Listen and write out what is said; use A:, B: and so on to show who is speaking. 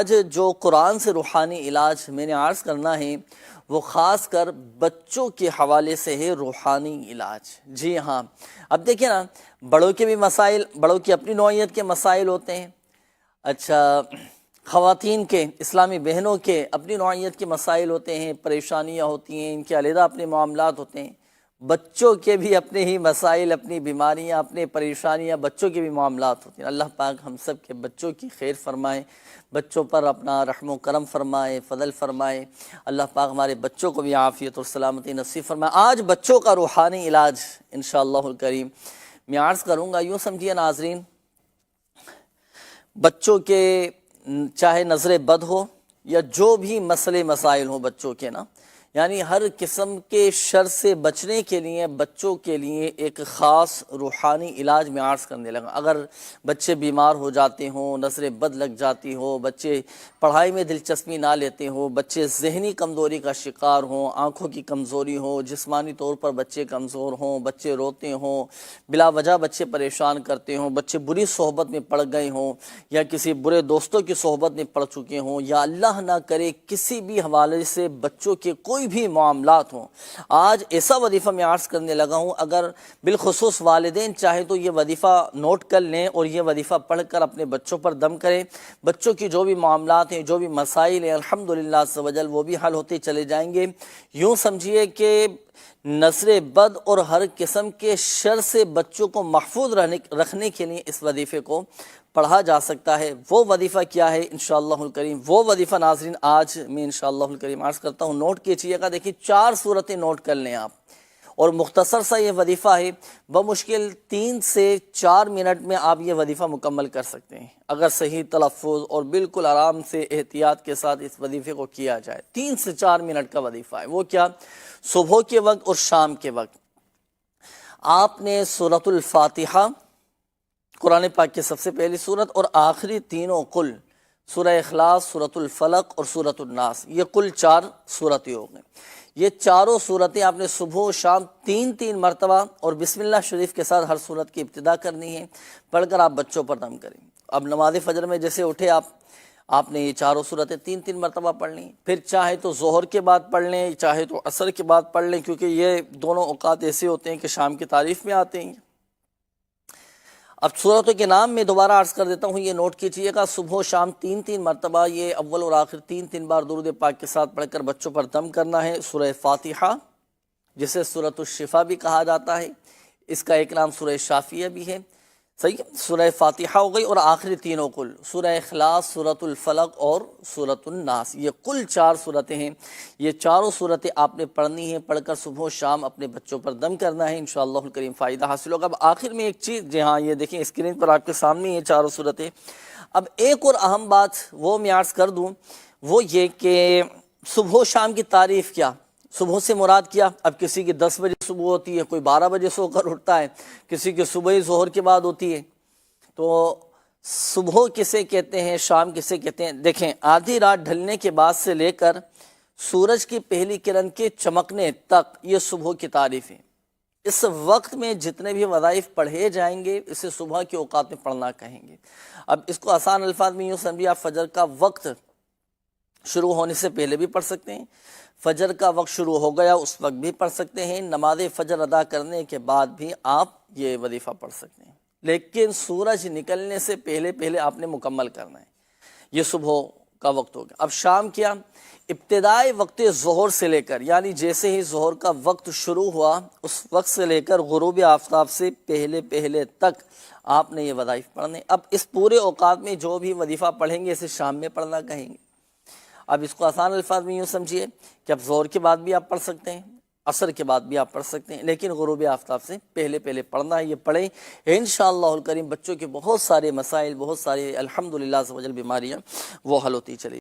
A: آج جو قرآن سے روحانی علاج میں نے عرض کرنا ہے وہ خاص کر بچوں کے حوالے سے ہے روحانی علاج۔ جی ہاں، اب دیکھیں نا، بڑوں کے بھی مسائل، بڑوں کی اپنی نوعیت کے مسائل ہوتے ہیں۔ اچھا، خواتین کے، اسلامی بہنوں کے اپنی نوعیت کے مسائل ہوتے ہیں، پریشانیاں ہوتی ہیں، ان کے علیحدہ اپنے معاملات ہوتے ہیں۔ بچوں کے بھی اپنے ہی مسائل، اپنی بیماریاں، اپنے پریشانیاں، بچوں کے بھی معاملات ہوتے ہیں۔ اللہ پاک ہم سب کے بچوں کی خیر فرمائے، بچوں پر اپنا رحم و کرم فرمائے، فضل فرمائے۔ اللہ پاک ہمارے بچوں کو بھی عافیت اور سلامتی نصیب فرمائے۔ آج بچوں کا روحانی علاج انشاءاللہ الکریم میں عرض کروں گا۔ یوں سمجھیے ناظرین، بچوں کے چاہے نظر بد ہو یا جو بھی مسئلے مسائل ہوں بچوں کے نا، یعنی ہر قسم کے شر سے بچنے کے لیے بچوں کے لیے ایک خاص روحانی علاج میں عرض کرنے لگا۔ اگر بچے بیمار ہو جاتے ہوں، نظر بد لگ جاتی ہو، بچے پڑھائی میں دلچسپی نہ لیتے ہوں، بچے ذہنی کمزوری کا شکار ہوں، آنکھوں کی کمزوری ہو، جسمانی طور پر بچے کمزور ہوں، بچے روتے ہوں، بلا وجہ بچے پریشان کرتے ہوں، بچے بری صحبت میں پڑ گئے ہوں یا کسی برے دوستوں کی صحبت میں پڑ چکے ہوں، یا اللہ نہ کرے کسی بھی حوالے سے بچوں کے کوئی بھی معاملات ہوں، آج ایسا وظیفہ میں عرض کرنے لگا ہوں۔ اگر بالخصوص والدین چاہے تو یہ وظیفہ نوٹ کر لیں اور یہ وظیفہ پڑھ کر اپنے بچوں پر دم کریں۔ بچوں کی جو بھی معاملات ہیں، جو بھی مسائل ہیں، الحمدللہ عز و جل وہ بھی حل ہوتے چلے جائیں گے۔ یوں سمجھیے کہ نظر بد اور ہر قسم کے شر سے بچوں کو محفوظ رکھنے کے لیے اس وظیفے کو پڑھا جا سکتا ہے۔ وہ وظیفہ کیا ہے انشاءاللہ الکریم؟ وہ وظیفہ ناظرین آج میں انشاءاللہ الکریم عرض کرتا ہوں، نوٹ کیجئے گا۔ دیکھیں 4 صورتیں نوٹ کر لیں آپ، اور مختصر سا یہ وظیفہ ہے، بمشکل 3 سے 4 منٹ میں آپ یہ وظیفہ مکمل کر سکتے ہیں اگر صحیح تلفظ اور بالکل آرام سے احتیاط کے ساتھ اس وظیفے کو کیا جائے۔ 3 سے 4 منٹ کا وظیفہ ہے۔ وہ کیا؟ صبح کے وقت اور شام کے وقت آپ نے سورۃ الفاتحہ، قرآن پاک کی سب سے پہلی صورت، اور آخری تینوں قل، سورہ اخلاص، سورۃ الفلق اور سورۃ الناس، یہ کل 4 صورتیں ہو گئیں۔ یہ چاروں صورتیں آپ نے صبح و شام 3 مرتبہ اور بسم اللہ شریف کے ساتھ ہر صورت کی ابتدا کرنی ہے، پڑھ کر آپ بچوں پر دم کریں۔ اب نماز فجر میں جیسے اٹھے آپ نے یہ چاروں صورتیں 3 مرتبہ پڑھ لیں، پھر چاہے تو ظہر کے بعد پڑھ لیں، چاہے تو عصر کے بعد پڑھ لیں، کیونکہ یہ دونوں اوقات ایسے ہوتے ہیں کہ شام کی تعریف میں آتے ہیں۔ اب صورتوں کے نام میں دوبارہ عرض کر دیتا ہوں، یہ نوٹ کیجئے گا۔ صبح و شام 3 مرتبہ یہ اول اور آخر 3 بار درود پاک کے ساتھ پڑھ کر بچوں پر دم کرنا ہے۔ سورہ فاتحہ، جسے سورۃ الشفا بھی کہا جاتا ہے، اس کا ایک نام سورہ شافیہ بھی ہے، صحیح؟ سورہ فاتحہ ہو گئی، اور آخری تینوں قل، سورہ اخلاص، سورۃ الفلق اور سورۃ الناس، یہ کل 4 صورتیں ہیں۔ یہ چاروں صورتیں آپ نے پڑھنی ہیں، پڑھ کر صبح و شام اپنے بچوں پر دم کرنا ہے، انشاءاللہ الکریم فائدہ حاصل ہوگا۔ اب آخر میں ایک چیز، جی ہاں یہ دیکھیں اسکرین پر آپ کے سامنے یہ چاروں صورتیں۔ اب ایک اور اہم بات وہ میں عرض کر دوں، وہ یہ کہ صبح و شام کی تعریف کیا، صبح سے مراد کیا؟ اب کسی کی 10 بجے صبح ہوتی ہے، کوئی 12 بجے سو کر اٹھتا ہے، کسی کی صبح ظہر کے بعد ہوتی ہے، تو صبح کسے کہتے ہیں، شام کسے کہتے ہیں؟ دیکھیں، آدھی رات ڈھلنے کے بعد سے لے کر سورج کی پہلی کرن کے چمکنے تک یہ صبح کی تعریف ہے۔ اس وقت میں جتنے بھی وظائف پڑھے جائیں گے اسے صبح کے اوقات میں پڑھنا کہیں گے۔ اب اس کو آسان الفاظ میں یوں سمجھیے، آپ فجر کا وقت شروع ہونے سے پہلے بھی پڑھ سکتے ہیں، فجر کا وقت شروع ہو گیا اس وقت بھی پڑھ سکتے ہیں، نماز فجر ادا کرنے کے بعد بھی آپ یہ وظیفہ پڑھ سکتے ہیں، لیکن سورج نکلنے سے پہلے آپ نے مکمل کرنا ہے۔ یہ صبح کا وقت ہو گیا۔ اب شام کیا؟ ابتدائی وقت ظہر سے لے کر، یعنی جیسے ہی ظہر کا وقت شروع ہوا اس وقت سے لے کر غروب آفتاب سے پہلے تک آپ نے یہ وظائف پڑھنے۔ اب اس پورے اوقات میں جو بھی وظیفہ پڑھیں گے اسے شام میں پڑھنا کہیں گے۔ اب اس کو آسان الفاظ میں یوں سمجھیے کہ اب ظہر کے بعد بھی آپ پڑھ سکتے ہیں، عصر کے بعد بھی آپ پڑھ سکتے ہیں، لیکن غروب آفتاب سے پہلے پڑھنا ہے۔ یہ پڑھیں، انشاءاللہ الکریم بچوں کے بہت سارے مسائل، بہت سارے الحمدللہ عز و جل بیماریاں وہ حل ہوتی چلی